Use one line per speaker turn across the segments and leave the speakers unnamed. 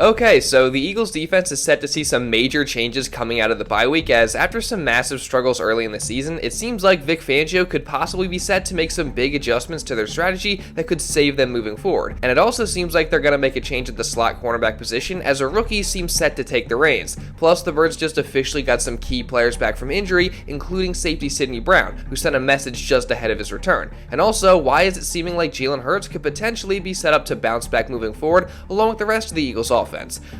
Okay, so the Eagles defense is set to see some major changes coming out of the bye week, as after some massive struggles early in the season, it seems like Vic Fangio could possibly be set to make some big adjustments to their strategy that could save them moving forward. And it also seems like they're going to make a change at the slot cornerback position, as a rookie seems set to take the reins. Plus, the Birds just officially got some key players back from injury, including safety Sidney Brown, who sent a message just ahead of his return. And also, why is it seeming like Jalen Hurts could potentially be set up to bounce back moving forward, along with the rest of the Eagles offense?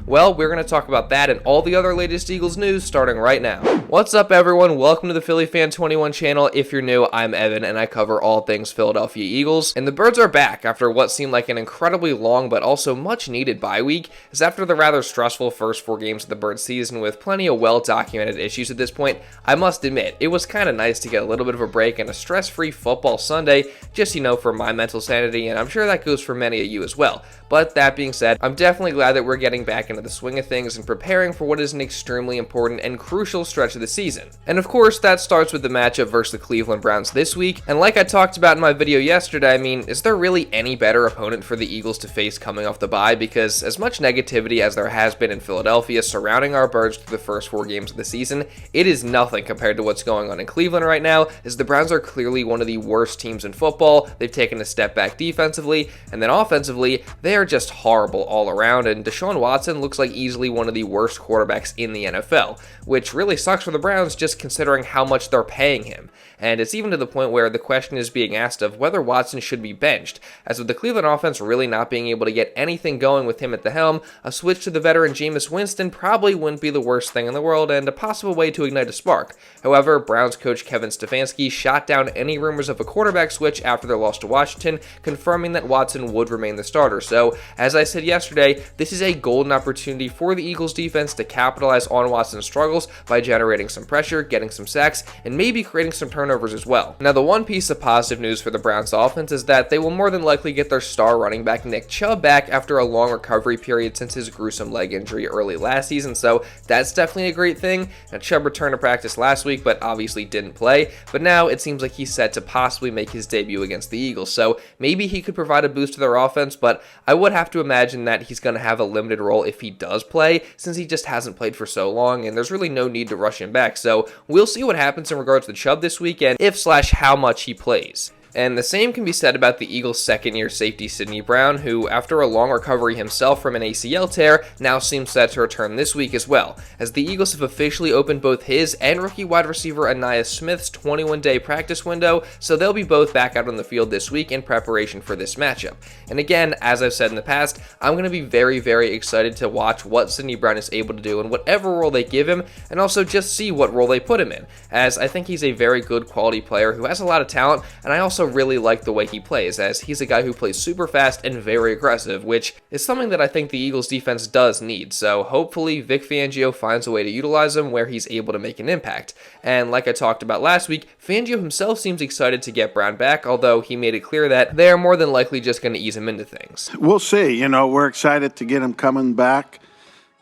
Well, we're going to talk about that and all the other latest Eagles news starting right now. What's up, everyone? Welcome to the Philly Fan 21 channel. If you're new, I'm Evan and I cover all things Philadelphia Eagles. And the Birds are back after what seemed like an incredibly long but also much needed bye week, as after the rather stressful first 4 games of the Birds season with plenty of well-documented issues at this point, I must admit, it was kind of nice to get a little bit of a break and a stress-free football Sunday, just, for my mental sanity, and I'm sure that goes for many of you as well. But that being said, I'm definitely glad that we're getting back into the swing of things and preparing for what is an extremely important and crucial stretch of the season. And of course, that starts with the matchup versus the Cleveland Browns this week. And like I talked about in my video yesterday, is there really any better opponent for the Eagles to face coming off the bye? Because as much negativity as there has been in Philadelphia surrounding our Birds through the first 4 games of the season, it is nothing compared to what's going on in Cleveland right now, as the Browns are clearly one of the worst teams in football. They've taken a step back defensively, and then offensively, they are just horrible all around, and Deshaun Watson looks like easily one of the worst quarterbacks in the NFL, which really sucks for the Browns just considering how much they're paying him. And it's even to the point where the question is being asked of whether Watson should be benched, as with the Cleveland offense really not being able to get anything going with him at the helm, a switch to the veteran Jameis Winston probably wouldn't be the worst thing in the world and a possible way to ignite a spark. However, Browns coach Kevin Stefanski shot down any rumors of a quarterback switch after their loss to Washington, confirming that Watson would remain the starter. So, as I said yesterday, this is a golden opportunity for the Eagles defense to capitalize on Watson's struggles by generating some pressure, getting some sacks, and maybe creating some turnovers as well. Now, the one piece of positive news for the Browns offense is that they will more than likely get their star running back Nick Chubb back after a long recovery period since his gruesome leg injury early last season, so that's definitely a great thing. Now, Chubb returned to practice last week, but obviously didn't play, but now it seems like he's set to possibly make his debut against the Eagles, so maybe he could provide a boost to their offense, but I would have to imagine that he's going to have a limited role if he does play, since he just hasn't played for so long, and there's really no need to rush him back, so we'll see what happens in regards to Chubb this week, and if/how much he plays. And the same can be said about the Eagles' second-year safety Sidney Brown, who, after a long recovery himself from an ACL tear, now seems set to return this week as well, as the Eagles have officially opened both his and rookie wide receiver Anaya Smith's 21-day practice window, so they'll be both back out on the field this week in preparation for this matchup. And again, as I've said in the past, I'm going to be very, very excited to watch what Sidney Brown is able to do in whatever role they give him, and also just see what role they put him in, as I think he's a very good quality player who has a lot of talent, and I also really like the way he plays, as he's a guy who plays super fast and very aggressive, which is something that I think the Eagles defense does need. So hopefully Vic Fangio finds a way to utilize him where he's able to make an impact. And like I talked about last week, Fangio himself seems excited to get Brown back, although he made it clear that they are more than likely just going to ease him into things.
We'll see. We're excited to get him coming back.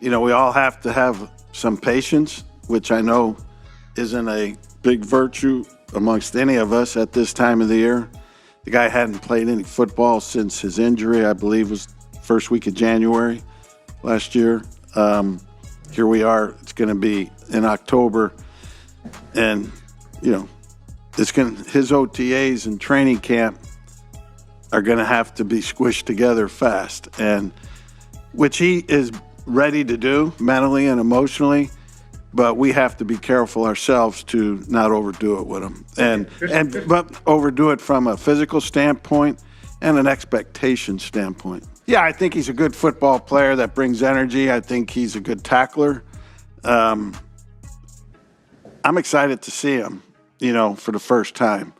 We all have to have some patience, which I know isn't a big virtue amongst any of us at this time of the year. The guy hadn't played any football since his injury, I believe was first week of January last year. Here we are, it's going to be in October. And, his OTAs and training camp are going to have to be squished together fast, and which he is ready to do mentally and emotionally. But we have to be careful ourselves to not overdo it with him, but overdo it from a physical standpoint and an expectation standpoint. Yeah, I think he's a good football player that brings energy. I think he's a good tackler. I'm excited to see him, for the first time,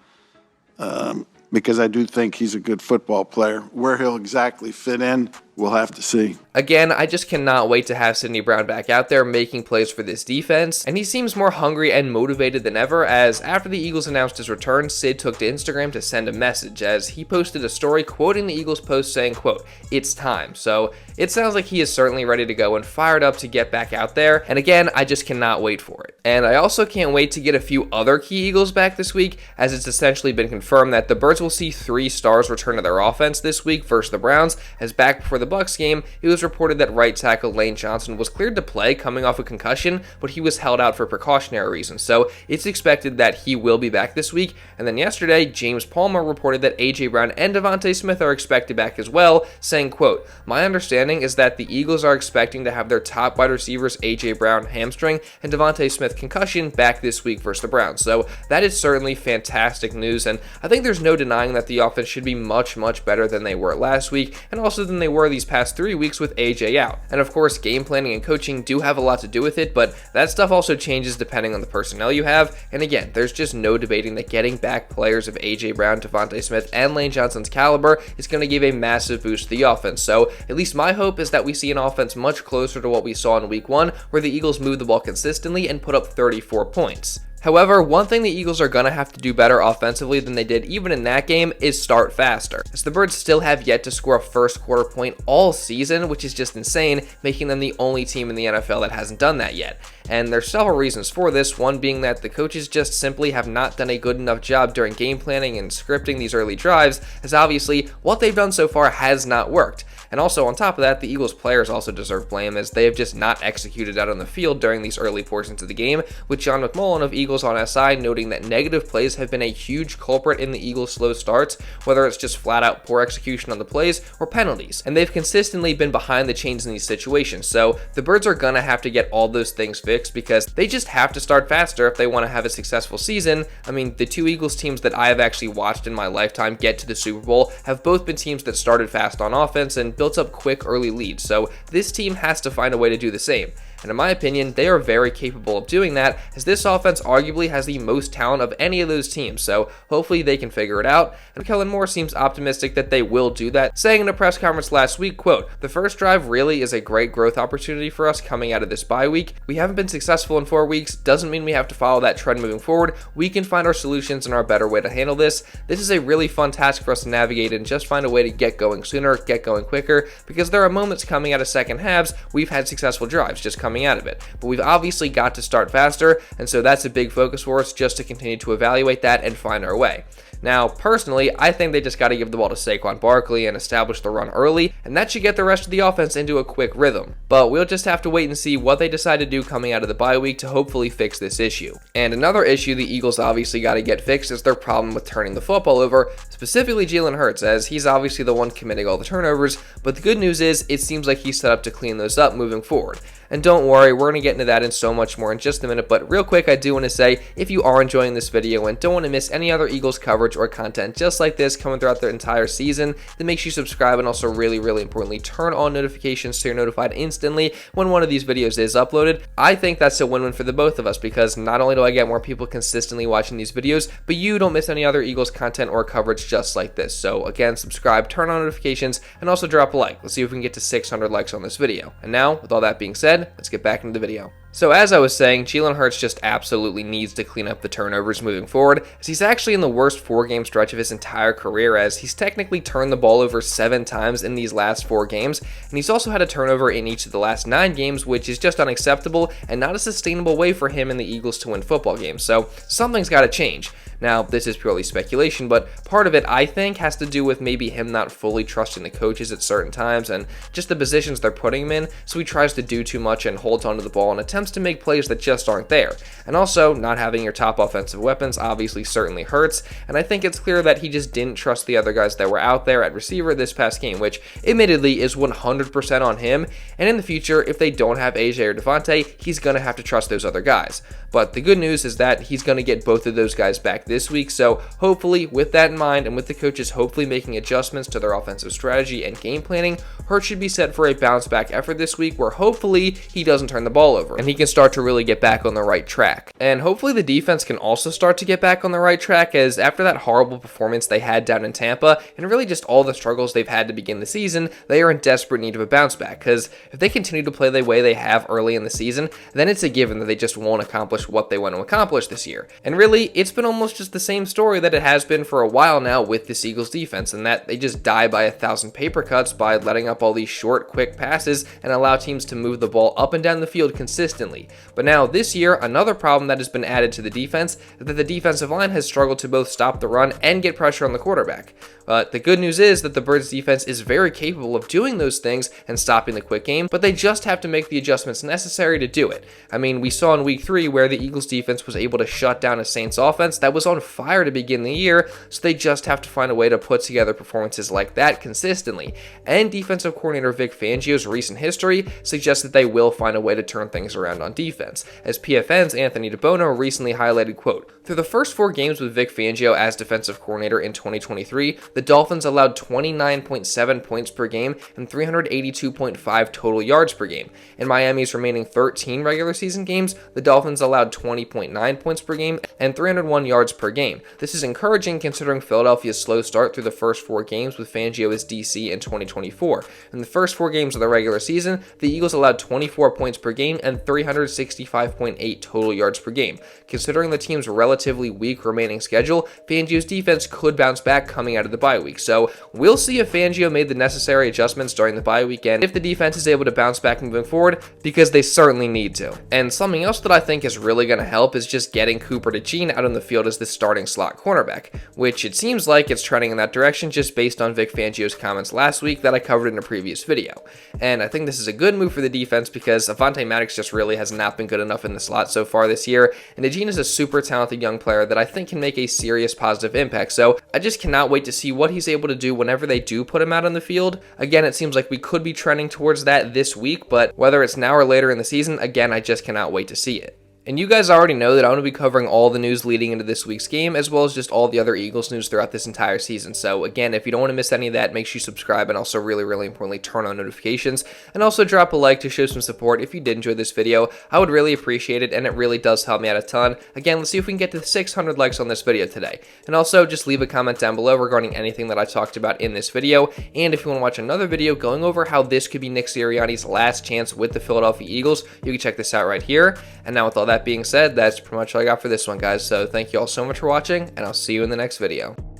because I do think he's a good football player. Where he'll exactly fit in, we'll have to see.
Again, I just cannot wait to have Sidney Brown back out there making plays for this defense, and he seems more hungry and motivated than ever, as after the Eagles announced his return, Sid took to Instagram to send a message, as he posted a story quoting the Eagles post saying, quote, "It's time." So it sounds like he is certainly ready to go and fired up to get back out there, and again, I just cannot wait for it. And I also can't wait to get a few other key Eagles back this week, as it's essentially been confirmed that the Birds will see 3 stars return to their offense this week versus the Browns, as back before the Bucs game, it was reported that right tackle Lane Johnson was cleared to play coming off a concussion, but he was held out for precautionary reasons. So it's expected that he will be back this week. And then yesterday, James Palmer reported that A.J. Brown and DeVonta Smith are expected back as well, saying, quote, "My understanding is that the Eagles are expecting to have their top wide receivers A.J. Brown hamstring and DeVonta Smith concussion back this week versus the Browns." So that is certainly fantastic news, and I think there's no denying that the offense should be much better than they were last week, and also than they were these past 3 weeks with AJ out. And of course, game planning and coaching do have a lot to do with it, but that stuff also changes depending on the personnel you have. And again, there's just no debating that getting back players of AJ Brown, DeVonta Smith, and Lane Johnson's caliber is going to give a massive boost to the offense. So at least my hope is that we see an offense much closer to what we saw in week 1, where the Eagles move the ball consistently and put up 34 points. However, one thing the Eagles are going to have to do better offensively than they did even in that game is start faster, as the Birds still have yet to score a first quarter point all season, which is just insane, making them the only team in the NFL that hasn't done that yet. And there's several reasons for this, one being that the coaches just simply have not done a good enough job during game planning and scripting these early drives, as obviously what they've done so far has not worked. And also on top of that, the Eagles players also deserve blame, as they have just not executed out on the field during these early portions of the game, with John McMullen of Eagles on SI noting that negative plays have been a huge culprit in the Eagles' slow starts, whether it's just flat out poor execution on the plays or penalties. And they've consistently been behind the chains in these situations, so the Birds are going to have to get all those things fixed, because they just have to start faster if they want to have a successful season. I mean, the 2 Eagles teams that I have actually watched in my lifetime get to the Super Bowl have both been teams that started fast on offense and built up quick early leads, so this team has to find a way to do the same. And in my opinion, they are very capable of doing that, as this offense arguably has the most talent of any of those teams, so hopefully they can figure it out. And Kellen Moore seems optimistic that they will do that, saying in a press conference last week, quote, "The first drive really is a great growth opportunity for us coming out of this bye week. We haven't been successful in 4 weeks, doesn't mean we have to follow that trend moving forward. We can find our solutions and our better way to handle this. This is a really fun task for us to navigate and just find a way to get going sooner, get going quicker, because there are moments coming out of second halves we've had successful drives just coming out of it. But we've obviously got to start faster, and so that's a big focus for us, just to continue to evaluate that and find our way." Now, personally, I think they just got to give the ball to Saquon Barkley and establish the run early, and that should get the rest of the offense into a quick rhythm. But we'll just have to wait and see what they decide to do coming out of the bye week to hopefully fix this issue. And another issue the Eagles obviously got to get fixed is their problem with turning the football over, specifically Jalen Hurts, as he's obviously the one committing all the turnovers, but the good news is it seems like he's set up to clean those up moving forward. And don't worry, we're going to get into that and so much more in just a minute, but real quick, I do want to say, if you are enjoying this video and don't want to miss any other Eagles coverage or content just like this coming throughout the entire season, then make sure you subscribe, and also really importantly, turn on notifications so you're notified instantly when one of these videos is uploaded. I think that's a win-win for the both of us, because not only do I get more people consistently watching these videos, but you don't miss any other Eagles content or coverage just like this. So again, subscribe, turn on notifications, and also drop a like. Let's see if we can get to 600 likes on this video. And now, with all that being said, let's get back into the video. So as I was saying, Jalen Hurts just absolutely needs to clean up the turnovers moving forward, as he's actually in the worst 4-game stretch of his entire career, as he's technically turned the ball over 7 times in these last 4 games, and he's also had a turnover in each of the last 9 games, which is just unacceptable and not a sustainable way for him and the Eagles to win football games. So something's got to change. Now, this is purely speculation, but part of it, I think, has to do with maybe him not fully trusting the coaches at certain times and just the positions they're putting him in, so he tries to do too much and holds onto the ball and attempts to make plays that just aren't there. And also, not having your top offensive weapons obviously certainly hurts, and I think it's clear that he just didn't trust the other guys that were out there at receiver this past game, which admittedly is 100% on him, and in the future, if they don't have AJ or DeVonta, he's going to have to trust those other guys. But the good news is that he's going to get both of those guys back this week, so hopefully with that in mind and with the coaches hopefully making adjustments to their offensive strategy and game planning, Hurts should be set for a bounce back effort this week where hopefully he doesn't turn the ball over and he can start to really get back on the right track. And hopefully the defense can also start to get back on the right track, as after that horrible performance they had down in Tampa and really just all the struggles they've had to begin the season, they are in desperate need of a bounce back, because if they continue to play the way they have early in the season, then it's a given that they just won't accomplish what they want to accomplish this year. And really, it's been almost just the same story that it has been for a while now with this Eagles defense, and that they just die by 1,000 paper cuts by letting up all these short, quick passes and allow teams to move the ball up and down the field consistently. But now this year, another problem that has been added to the defense is that the defensive line has struggled to both stop the run and get pressure on the quarterback. But the good news is that the Birds defense is very capable of doing those things and stopping the quick game, but they just have to make the adjustments necessary to do it. I mean, we saw in week 3 where the Eagles defense was able to shut down a Saints offense that was on fire to begin the year, so they just have to find a way to put together performances like that consistently. And defensive coordinator Vic Fangio's recent history suggests that they will find a way to turn things around on defense. As PFN's Anthony DeBono recently highlighted, quote, "Through the first 4 games with Vic Fangio as defensive coordinator in 2023, the Dolphins allowed 29.7 points per game and 382.5 total yards per game. In Miami's remaining 13 regular season games, the Dolphins allowed 20.9 points per game and 301 yards per game. This is encouraging considering Philadelphia's slow start through the first 4 games with Fangio as DC in 2024. In the first 4 games of the regular season, the Eagles allowed 24 points per game and 365.8 total yards per game. Considering the team's relatively weak remaining schedule, Fangio's defense could bounce back coming out of the bye week. So we'll see if Fangio made the necessary adjustments during the bye weekend, if the defense is able to bounce back moving forward, because they certainly need to." And something else that I think is really going to help is just getting Cooper DeJean out on the field as the starting slot cornerback, which it seems like it's trending in that direction just based on Vic Fangio's comments last week that I covered in a previous video. And I think this is a good move for the defense because Avonte Maddox just really has not been good enough in the slot so far this year, and DeJean is a super talented young player that I think can make a serious positive impact, so I just cannot wait to see what he's able to do whenever they do put him out on the field. Again, it seems like we could be trending towards that this week, but whether it's now or later in the season, again, I just cannot wait to see it. And you guys already know that I'm going to be covering all the news leading into this week's game, as well as just all the other Eagles news throughout this entire season. So again, if you don't want to miss any of that, make sure you subscribe and also really, really importantly, turn on notifications. And also drop a like to show some support if you did enjoy this video. I would really appreciate it, and it really does help me out a ton. Again, let's see if we can get to 600 likes on this video today. And also, just leave a comment down below regarding anything that I talked about in this video. And if you want to watch another video going over how this could be Nick Sirianni's last chance with the Philadelphia Eagles, you can check this out right here. And now with all that being said, that's pretty much all I got for this one, guys. So thank you all so much for watching, and I'll see you in the next video.